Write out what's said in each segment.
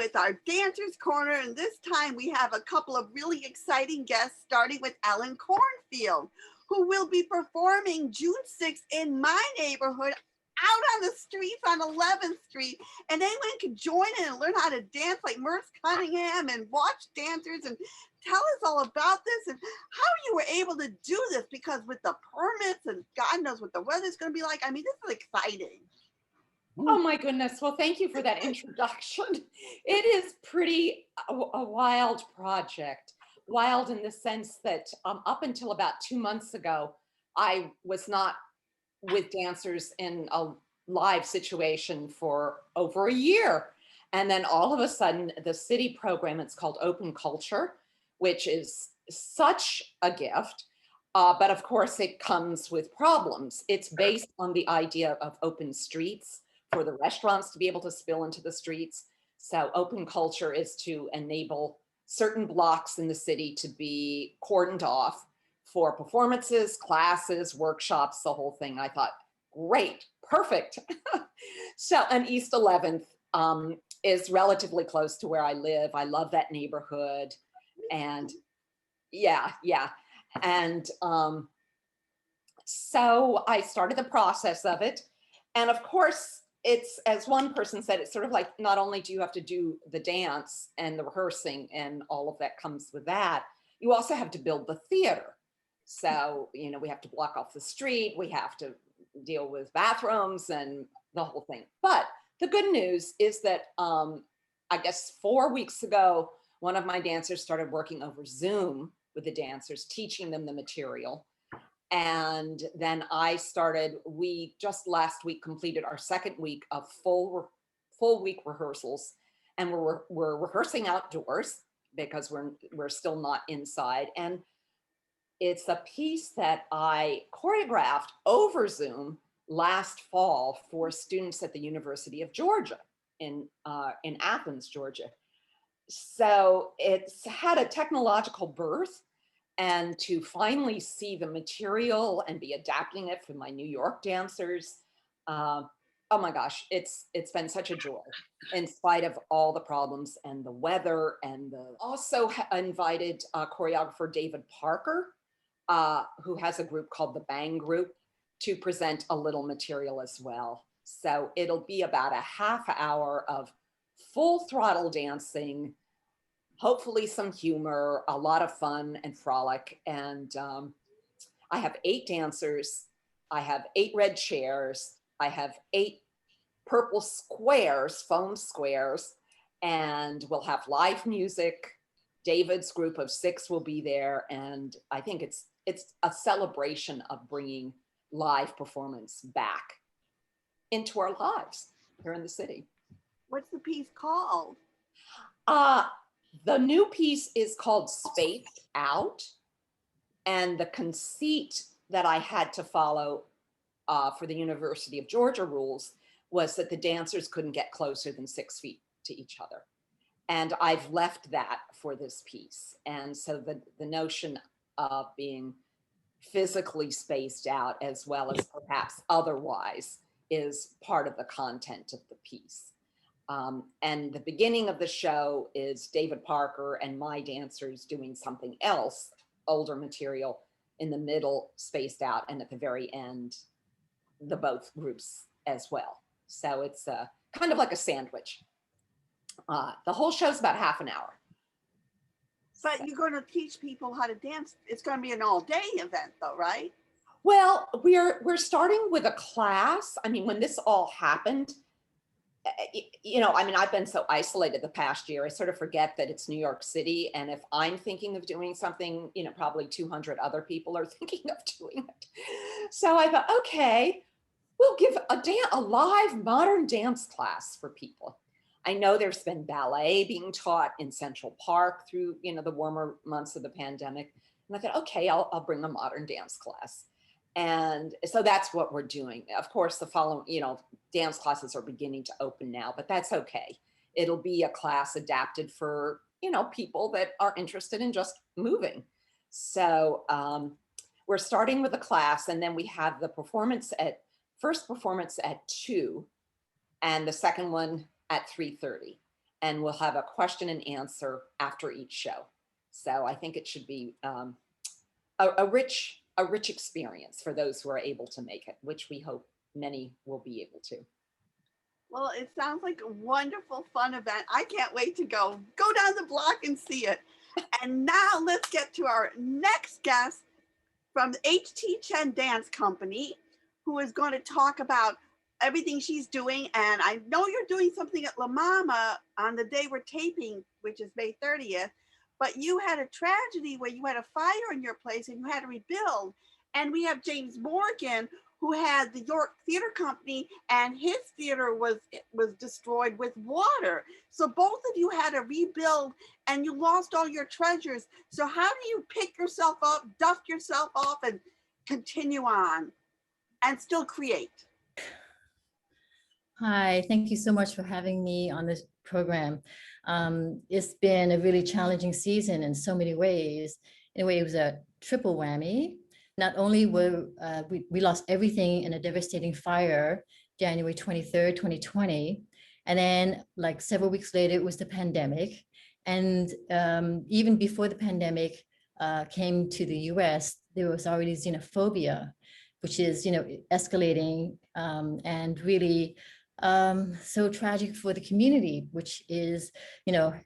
with our Dancers Corner, and this time we have a couple of really exciting guests, starting with Ellen Cornfield, who will be performing June 6th in my neighborhood out on the streets on 11th Street, and anyone can join in and learn how to dance like Merce Cunningham and watch dancers and tell us all about this and how you were able to do this, because with the permits and God knows what the weather's going to be like. I mean, this is exciting. Oh my goodness. Well, thank you for that introduction. It is pretty a wild project. Wild in the sense that up until about 2 months ago, I was not with dancers in a live situation for over a year. And then all of a sudden, the city program, it's called Open Culture, which is such a gift. But of course, it comes with problems. It's based on the idea of open streets for the restaurants to be able to spill into the streets. So open culture is to enable certain blocks in the city to be cordoned off for performances, classes, workshops, the whole thing. I thought, great, perfect. So, and East 11th is relatively close to where I live. I love that neighborhood. And yeah. And so I started the process of it. And of course, it's, as one person said, it's sort of like, not only do you have to do the dance and the rehearsing and all of that comes with that, you also have to build the theater. So, you know, we have to block off the street, we have to deal with bathrooms and the whole thing. But the good news is that I guess 4 weeks ago, one of my dancers started working over Zoom with the dancers, teaching them the material. And then I started, we just last week completed our second week of full week rehearsals. And we're rehearsing outdoors because we're still not inside. And it's a piece that I choreographed over Zoom last fall for students at the University of Georgia in Athens, Georgia. So it's had a technological birth, and to finally see the material and be adapting it for my New York dancers, oh my gosh, it's been such a joy in spite of all the problems and the weather. And also invited choreographer David Parker, who has a group called the Bang Group, to present a little material as well. So it'll be about a half hour of full throttle dancing, hopefully some humor, a lot of fun and frolic. And I have 8 dancers. I have 8 red chairs. I have 8 purple squares, foam squares, and we'll have live music. David's group of 6 will be there. And I think it's a celebration of bringing live performance back into our lives here in the city. What's the piece called? The new piece is called Spaced Out. And the conceit that I had to follow for the University of Georgia rules was that the dancers couldn't get closer than 6 feet to each other. And I've left that for this piece. And so the notion of being physically spaced out as well as perhaps otherwise is part of the content of the piece. And the beginning of the show is David Parker and my dancers doing something else, older material, in the middle spaced out, and at the very end, the both groups as well. So it's kind of like a sandwich. The whole show's about half an hour. But you're going to teach people how to dance. It's going to be an all-day event though, right? Well, we're starting with a class. I mean, when this all happened, you know, I mean, I've been so isolated the past year, I sort of forget that it's New York City. And if I'm thinking of doing something, you know, probably 200 other people are thinking of doing it. So I thought, okay, we'll give a live modern dance class for people. I know there's been ballet being taught in Central Park through, you know, the warmer months of the pandemic. And I thought, okay, I'll bring a modern dance class. And so that's what we're doing. Of course, the following, you know, dance classes are beginning to open now, but that's okay. It'll be a class adapted for, you know, people that are interested in just moving. So we're starting with a class, and then we have the first performance at 2, and the second one at 3:30. and we'll have a question and answer after each show. So I think it should be a rich experience for those who are able to make it, which we hope many will be able to. Well, it sounds like a wonderful, fun event. I can't wait to go down the block and see it. And now let's get to our next guest from the HT Chen Dance Company, who is going to talk about everything she's doing. And I know you're doing something at La Mama on the day we're taping, which is May 30th, but you had a tragedy where you had a fire in your place and you had to rebuild. And we have James Morgan, who had the York Theater Company, and his theater was destroyed with water. So both of you had to rebuild and you lost all your treasures. So how do you pick yourself up, dust yourself off, and continue on and still create? Hi, thank you so much for having me on this program. It's been a really challenging season in so many ways. In a way, it was a triple whammy. Not only were we lost everything in a devastating fire, January 23rd, 2020, and then like several weeks later, it was the pandemic. And even before the pandemic came to the US, there was already xenophobia, which is, escalating and really so tragic for the community, which is,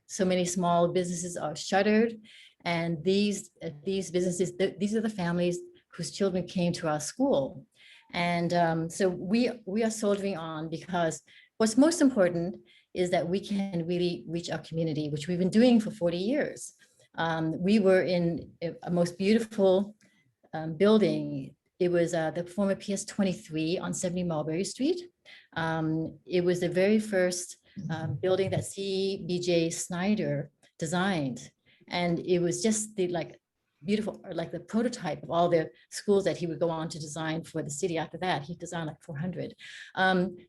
so many small businesses are shuttered. And these businesses, these are the families whose children came to our school. And so we are soldiering on, because what's most important is that we can really reach our community, which we've been doing for 40 years. We were in a most beautiful building. It was the former PS 23 on 70 Mulberry Street. It was the very first building that C.B.J. Snyder designed. And it was just the beautiful, like the prototype of all the schools that he would go on to design for the city. After that, he designed like 400.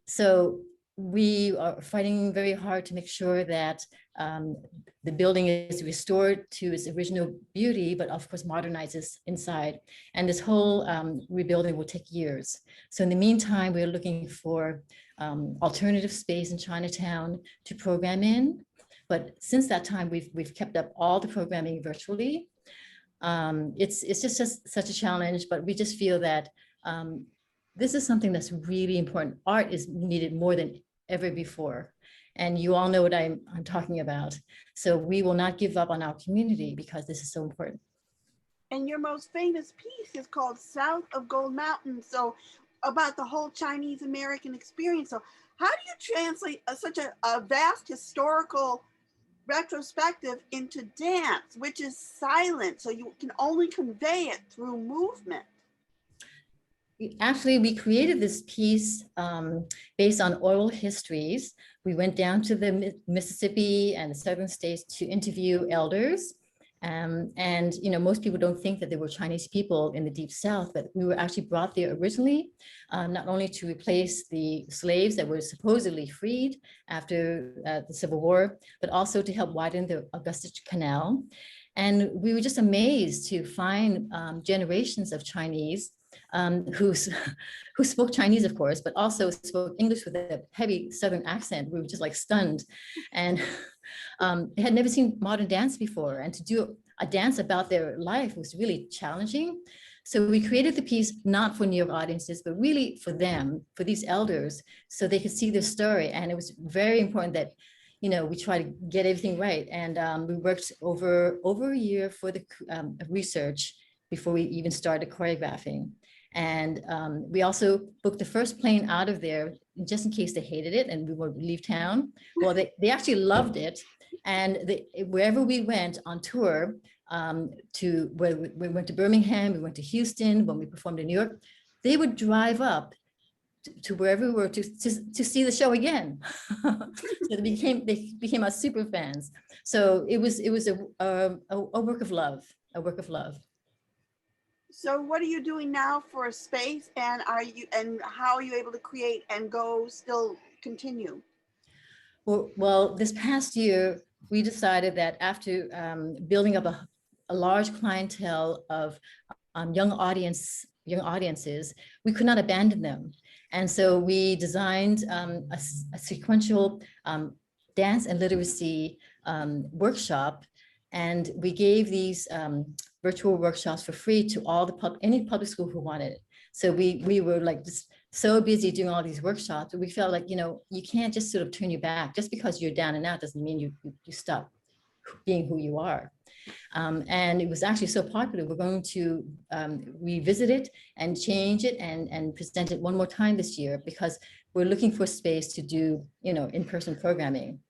So we are fighting very hard to make sure that the building is restored to its original beauty, but of course modernizes inside. And this whole rebuilding will take years. So in the meantime, we're looking for alternative space in Chinatown to program in. But since that time, we've kept up all the programming virtually. It's just such a challenge, but we just feel that this is something that's really important. Art is needed more than ever before. And you all know what I'm talking about. So we will not give up on our community because this is so important. And your most famous piece is called South of Gold Mountain. So about the whole Chinese American experience. So how do you translate such a vast historical retrospective into dance, which is silent, so you can only convey it through movement? Actually, we created this piece based on oral histories. We went down to the Mississippi and the southern states to interview elders. And most people don't think that there were Chinese people in the Deep South, but we were actually brought there originally, not only to replace the slaves that were supposedly freed after the Civil War, but also to help widen the Augusta Canal. And we were just amazed to find generations of Chinese who spoke Chinese, of course, but also spoke English with a heavy Southern accent. We were just like stunned. And they had never seen modern dance before, and to do a dance about their life was really challenging. So we created the piece not for New York audiences, but really for them, for these elders, so they could see their story. And it was very important that, we try to get everything right. And we worked over a year for the research before we even started choreographing. And we also booked the first plane out of there just in case they hated it and we would leave town. Well, they actually loved it. And wherever we went on tour, where we went to Birmingham, we went to Houston, when we performed in New York, they would drive up to wherever we were to see the show again. So they became our super fans. So it was a work of love, So what are you doing now for a space, and how are you able to create and still continue? Well, this past year, we decided that after building up a large clientele of young audiences, we could not abandon them. And so we designed a sequential dance and literacy workshop, and we gave these virtual workshops for free to all the any public school who wanted it. So we were like just so busy doing all these workshops, but we felt like, you can't just sort of turn your back. Just because you're down and out doesn't mean you stop being who you are. And it was actually so popular. We're going to revisit it and change it and present it one more time this year, because we're looking for space to do, in-person programming.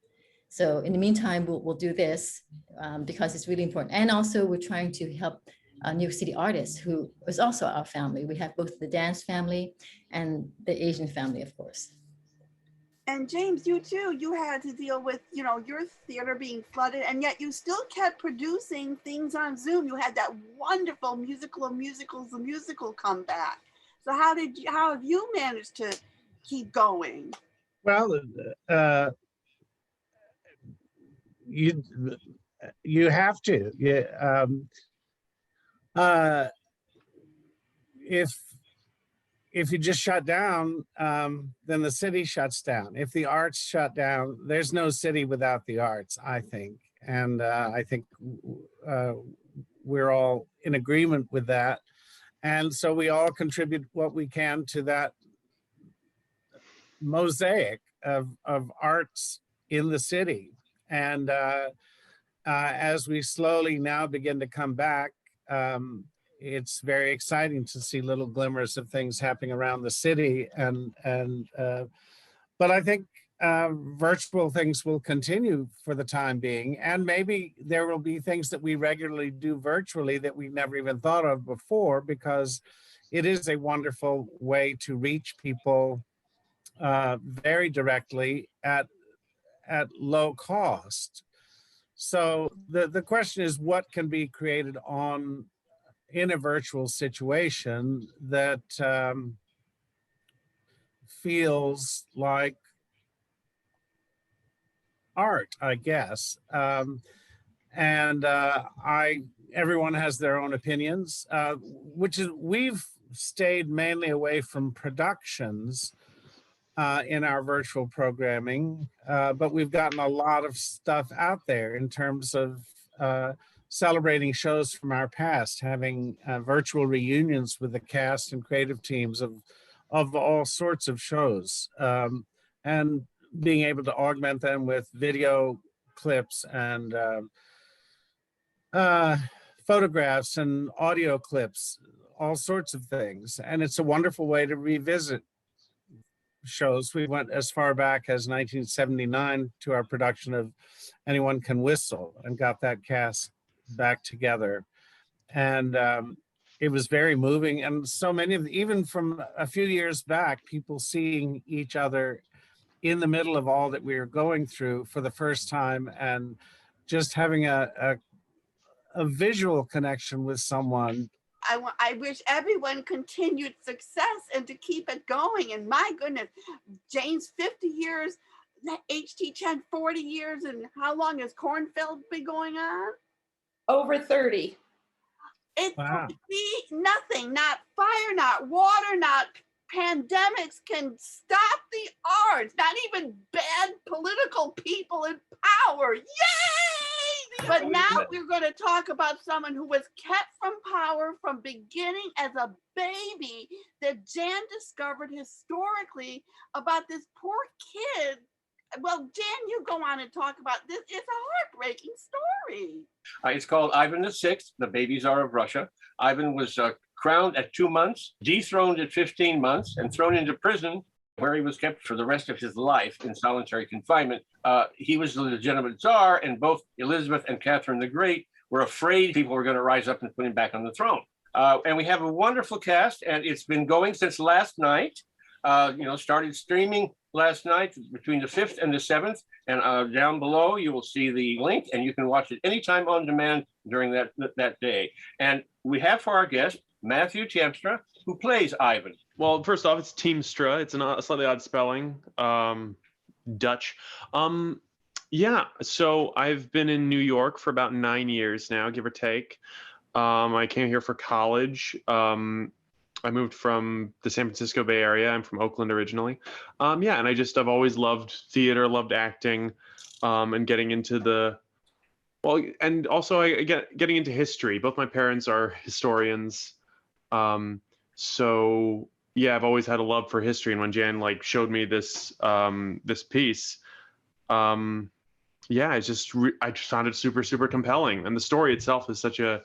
So in the meantime, we'll do this because it's really important. And also we're trying to help New York City artists, who is also our family. We have both the dance family and the Asian family, of course. And James, you too, you had to deal with, your theater being flooded, and yet you still kept producing things on Zoom. You had that wonderful musical of musicals, the musical comeback. So how have you managed to keep going? Well, you have to. If you just shut down, then the city shuts down. If the arts shut down, there's no city without the arts, I think. And I think we're all in agreement with that. And so we all contribute what we can to that mosaic of arts in the city. And as we slowly now begin to come back, it's very exciting to see little glimmers of things happening around the city. But I think virtual things will continue for the time being. And maybe there will be things that we regularly do virtually that we never even thought of before, because it is a wonderful way to reach people very directly at low cost. So the question is, what can be created in a virtual situation that feels like art, I guess. Everyone has their own opinions, we've stayed mainly away from productions in our virtual programming, but we've gotten a lot of stuff out there in terms of celebrating shows from our past, having virtual reunions with the cast and creative teams of all sorts of shows, and being able to augment them with video clips and photographs and audio clips, all sorts of things. And it's a wonderful way to revisit shows. We went as far back as 1979 to our production of Anyone Can Whistle and got that cast back together. And it was very moving. And so many of, even from a few years back, people seeing each other in the middle of all that we were going through for the first time, and just having a visual connection with someone. I wish everyone continued success and to keep it going. And my goodness, James, 50 years, HT Chen, 40 years, and how long has Cornfield been going on? Over 30. It's Wow. nothing, not fire, not water, not pandemics can stop the arts, not even bad political people in power. Yay! But now we're going to talk about someone who was kept from power from beginning as a baby, that Jan discovered historically about this poor kid. Well, Jan, you go on and talk about this. It's a heartbreaking story. It's called Ivan VI, the baby czar of Russia. Ivan was crowned at 2 months, dethroned at 15 months, and thrown into prison, where he was kept for the rest of his life in solitary confinement. He was the legitimate czar, and both Elizabeth and Catherine the Great were afraid people were going to rise up and put him back on the throne. And we have a wonderful cast, and it's been going since last night. Started streaming last night between the 5th and the 7th. And down below, you will see the link, and you can watch it anytime on demand during that day. And we have for our guest, Matthew Tiemstra, who plays Ivan. Well, first off, it's Tiemstra. It's a slightly odd spelling, Dutch. Yeah, so I've been in New York for about 9 years now, give or take. I came here for college. I moved from the San Francisco Bay Area. I'm from Oakland originally. Yeah, and I've always loved theater, loved acting, and getting into and also getting into history. Both my parents are historians. So yeah, I've always had a love for history. And when Jan like showed me this this piece, yeah, I just found it super, super compelling. And the story itself is you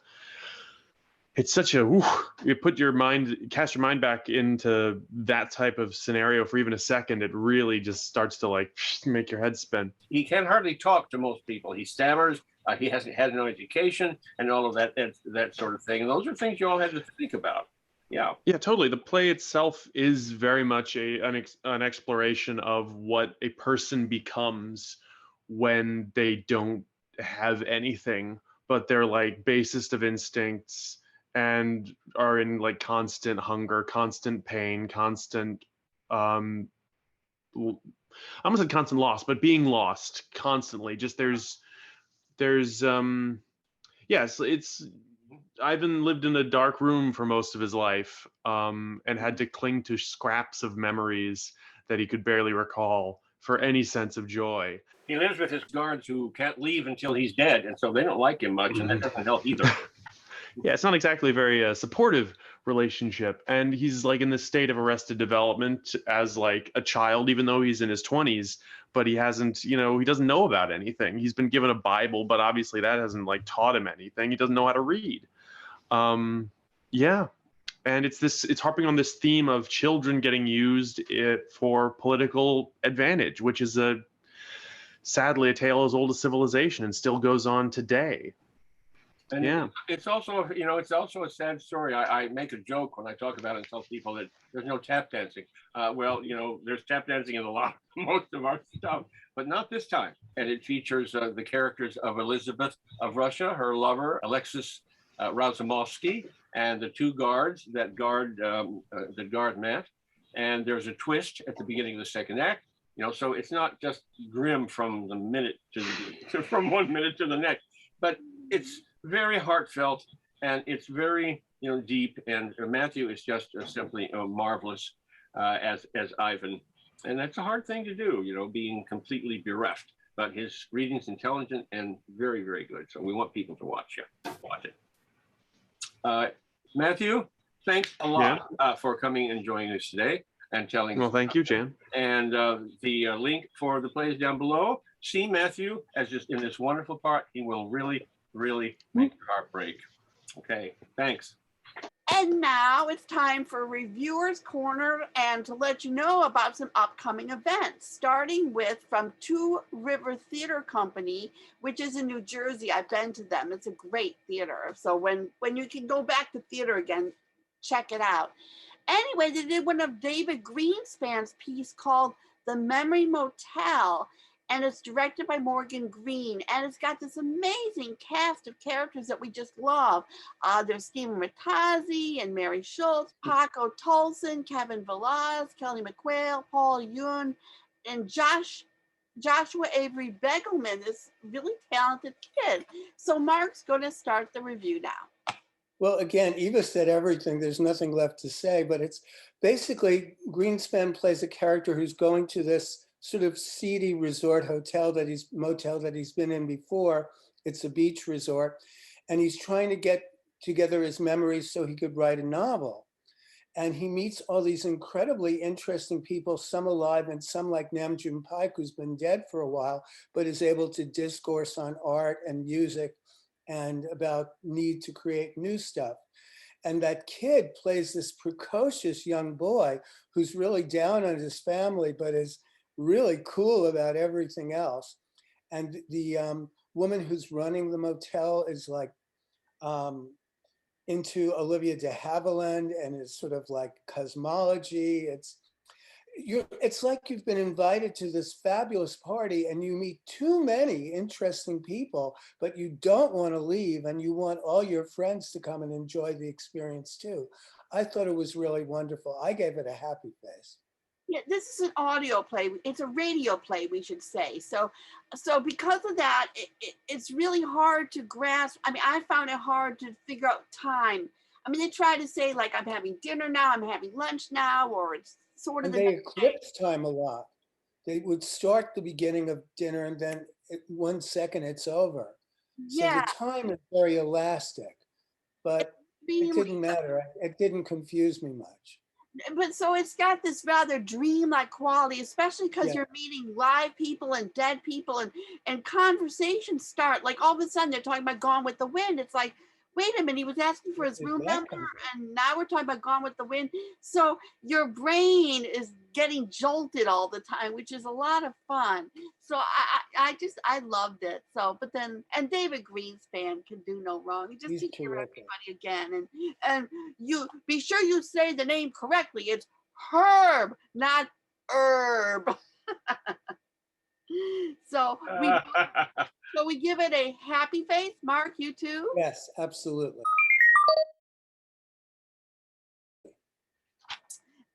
cast your mind back into that type of scenario for even a second. It really just starts to like make your head spin. He can hardly talk to most people. He stammers. He hasn't had no education and all of that sort of thing. And those are things you all had to think about. Yeah. Yeah, totally. The play itself is very much an exploration of what a person becomes when they don't have anything, but they're like basest of instincts and are in like constant hunger, constant pain, constant I almost said constant loss, but being lost constantly. Just there's yes, it's Ivan lived in a dark room for most of his life, and had to cling to scraps of memories that he could barely recall for any sense of joy. He lives with his guards who can't leave until he's dead, and so they don't like him much, and that doesn't help either. Yeah, it's not exactly a very supportive relationship, and he's like in this state of arrested development as like a child, even though he's in his 20s, but he hasn't, he doesn't know about anything. He's been given a Bible, but obviously that hasn't like taught him anything. He doesn't know how to read. Yeah, and it's harping on this theme of children getting used for political advantage, which is sadly a tale as old as civilization and still goes on today. And yeah, it's also, it's also a sad story. I make a joke when I talk about it and tell people that there's no tap dancing. Well, there's tap dancing in most of our stuff, but not this time. And it features the characters of Elizabeth of Russia, her lover, Alexis Razumovsky, and the two guards that guard Matt. And there's a twist at the beginning of the second act. So it's not just grim from one minute to the next, but it's very heartfelt and it's very deep. And Matthew is just simply marvelous as Ivan, and that's a hard thing to do. Being completely bereft. But his reading's intelligent and very, very good. So we want people to watch it. Matthew, thanks a lot for coming and joining us today and telling. Well, thank you, Jan. And the link for the play is down below. See Matthew as just in this wonderful part. He will really, really make your heart break. Okay, thanks. And now it's time for Reviewer's Corner and to let you know about some upcoming events, starting with from Two River Theater Company, which is in New Jersey. I've been to them. It's a great theater. So when you can go back to theater again, check it out. Anyway, they did one of David Greenspan's piece called The Memory Motel, and it's directed by Morgan Green, and it's got this amazing cast of characters that we just love. There's Stephen Rattazzi and Mary Schultz, Paco Tolson, Kevin Velaz, Kelly McQuail, Paul Yun, and Joshua Avery Begelman, this really talented kid. So Mark's going to start the review now. Well, again, Eva said everything. There's nothing left to say, but it's basically Greenspan plays a character who's going to this sort of seedy resort motel that he's been in before. It's a beach resort, and he's trying to get together his memories so he could write a novel. And he meets all these incredibly interesting people, some alive and some like Namjoon Paik, who's been dead for a while, but is able to discourse on art and music and about need to create new stuff. And that kid plays this precocious young boy who's really down on his family, but is really cool about everything else. And the woman who's running the motel is like into Olivia de Havilland and is sort of like cosmology. It's like you've been invited to this fabulous party and you meet too many interesting people, but you don't want to leave and you want all your friends to come and enjoy the experience too. I thought it was really wonderful. I gave it a happy face. Yeah, this is an audio play. It's a radio play, we should say. So because of that, it's really hard to grasp. I mean, I found it hard to figure out time. I mean, they try to say like, I'm having dinner now, I'm having lunch now, or it's sort of And the they next day. eclipse time a lot. They would start the beginning of dinner and then 1 second it's over. So Yeah, the time is very elastic, but it didn't matter. It didn't confuse me much. but so it's got this rather dreamlike quality, especially because Yeah. you're meeting live people and dead people, and conversations start like all of a sudden they're talking about Gone with the Wind. It's like, wait a minute, he was asking for his Where room did that number, come and now we're talking about Gone with the Wind. So your brain is getting jolted all the time, which is a lot of fun. So I loved it. So, but then, and David Greenspan can do no wrong. He just He's to hear terrific. everybody again, and you be sure you say the name correctly. It's Herb, not Herb. So we give it a happy face. Mark, you too? Yes, absolutely.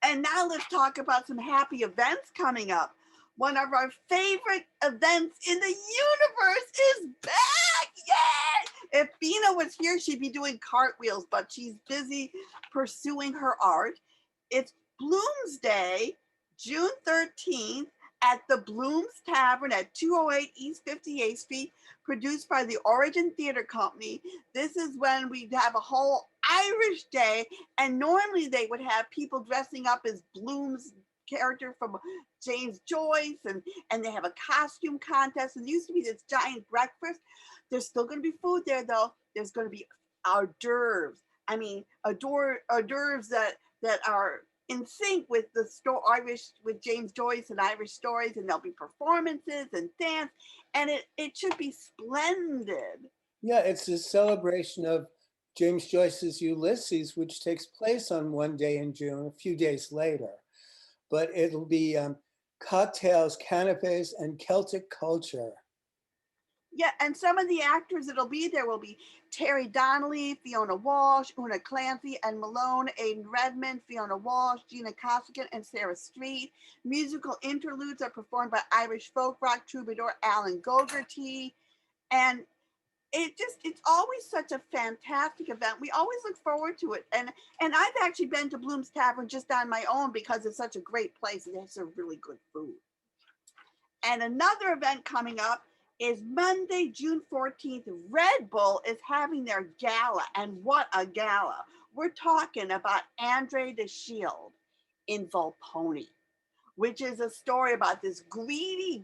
And now let's talk about some happy events coming up. One of our favorite events in the universe is back. Yay! If Bina was here, she'd be doing cartwheels, but she's busy pursuing her art. It's Bloomsday, June 13th at the Blooms Tavern at 208 East 58th Street, produced by the Origin Theater Company. This is when we'd have a whole Irish day, and normally they would have people dressing up as Bloom's character from James Joyce, and they have a costume contest, and there used to be this giant breakfast. There's still going to be food there, though. There's going to be hors d'oeuvres. I mean, hors d'oeuvres that are in sync with the Irish, with James Joyce and Irish stories, and there'll be performances and dance, and it should be splendid. Yeah, it's a celebration of James Joyce's Ulysses, which takes place on one day in June, a few days later. But it'll be cocktails, canapes, and Celtic culture. Yeah, and some of the actors that'll be there will be Terry Donnelly, Fiona Walsh, Una Clancy, and Malone, Aidan Redmond, Fiona Walsh, Gina Costigan, and Sarah Street. Musical interludes are performed by Irish folk rock troubadour Alan Gogarty. And it's always such a fantastic event. We always look forward to it. And I've actually been to Bloom's Tavern just on my own because it's such a great place and they have some really good food. And another event coming up is Monday, June 14th. Red Bull is having their gala, and what a gala. We're talking about Andre the Shield in Volpone, which is a story about this greedy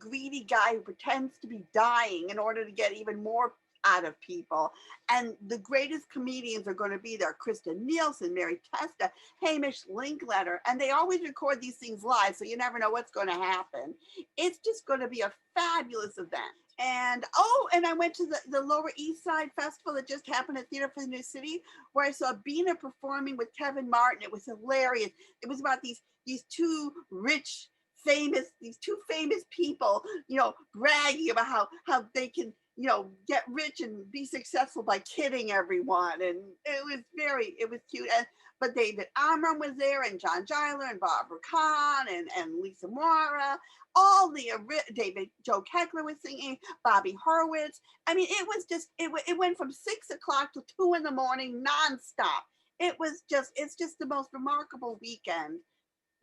guy who pretends to be dying in order to get even more out of people. And the greatest comedians are going to be there: Kristen Nielsen, Mary Testa, Hamish Linklater, and they always record these things live, so you never know what's going to happen. It's just going to be a fabulous event. And I went to the Lower East Side Festival that just happened at Theater for the New City, where I saw Bina performing with Kevin Martin. It was hilarious. It was about these two famous people, bragging about how they can, get rich and be successful by kidding everyone. And it was cute. But David Amram was there, and John Giler, and Barbara Kahn, and Lisa Mora. All the Joe Keckler was singing, Bobby Hurwitz. I mean, it was just, it went from 6 o'clock to 2 in the morning nonstop. It's just the most remarkable weekend,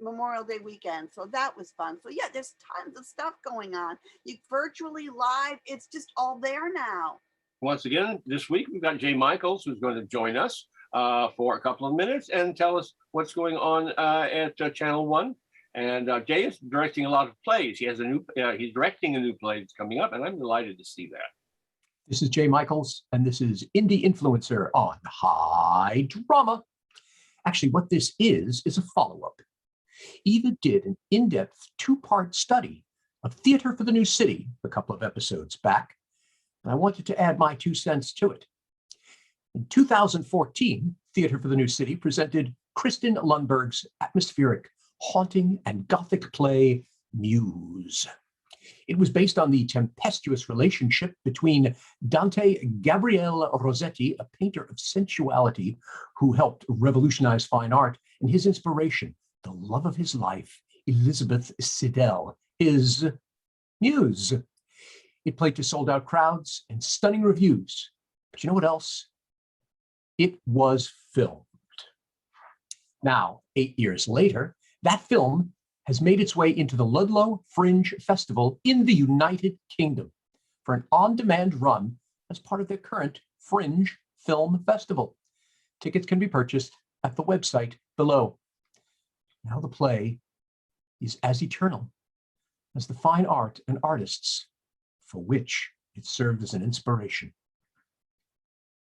Memorial Day weekend. So that was fun. So yeah, there's tons of stuff going on. You virtually live, it's just all there now. Once again, this week we've got Jay Michaels, who's going to join us for a couple of minutes and tell us what's going on at Channel 1. And Jay is directing a lot of plays. He has he's directing a new play that's coming up, and I'm delighted to see that. This is Jay Michaels, and this is Indie Influencer on High Drama. Actually, what this is a follow-up. Eva did an in-depth 2-part study of Theater for the New City a couple of episodes back, and I wanted to add my 2 cents to it. In 2014, Theater for the New City presented Kristen Lundberg's atmospheric, haunting, and gothic play, Muse. It was based on the tempestuous relationship between Dante Gabriele Rossetti, a painter of sensuality who helped revolutionize fine art, and his inspiration, the love of his life, Elizabeth Siddell, his muse. It played to sold-out crowds and stunning reviews. But you know what else? It was filmed. Now, 8 years later, that film has made its way into the Ludlow Fringe Festival in the United Kingdom for an on-demand run as part of their current Fringe Film Festival. Tickets can be purchased at the website below. Now the play is as eternal as the fine art and artists for which it served as an inspiration.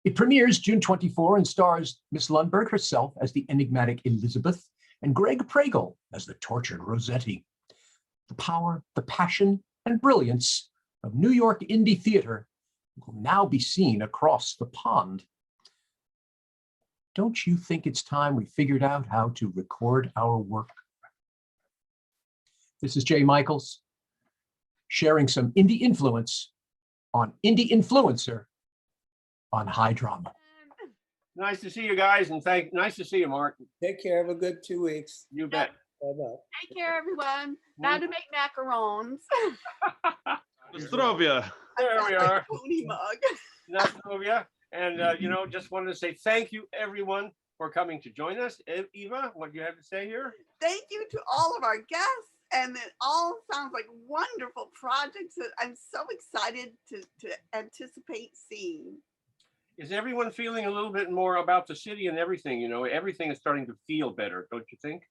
It premieres June 24 and stars Miss Lundberg herself as the enigmatic Elizabeth and Greg Pragal as the tortured Rossetti. The power, the passion, and brilliance of New York indie theater will now be seen across the pond. Don't you think it's time we figured out how to record our work? This is Jay Michaels, sharing some indie influence on Indie Influencer on High Drama. Nice to see you guys, and nice to see you, Mark. Take care. Have a good 2 weeks. You bet. Bye-bye. Take care, everyone. Now to make macarons. Zdrovia. There we are. Pony mug. Nastrovia. And, just wanted to say thank you, everyone, for coming to join us. Eva, what do you have to say here? Thank you to all of our guests. And it all sounds like wonderful projects that I'm so excited to anticipate seeing. Is everyone feeling a little bit more about the city and everything? Everything is starting to feel better, don't you think?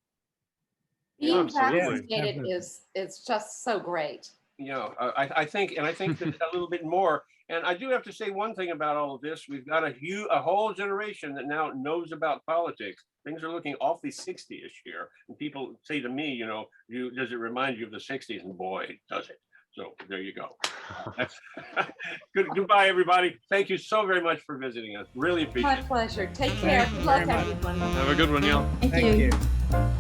Being Absolutely. vaccinated is just so great. I think that a little bit more. And I do have to say one thing about all of this. We've got a whole generation that now knows about politics. Things are looking awfully 60-ish here. And people say to me, does it remind you of the 60s? And boy, does it. So there you go. Goodbye, everybody. Thank you so very much for visiting us. Really appreciate it. My pleasure. Take care. Good luck, everyone. Have a good one, y'all. Thank Thank you. you.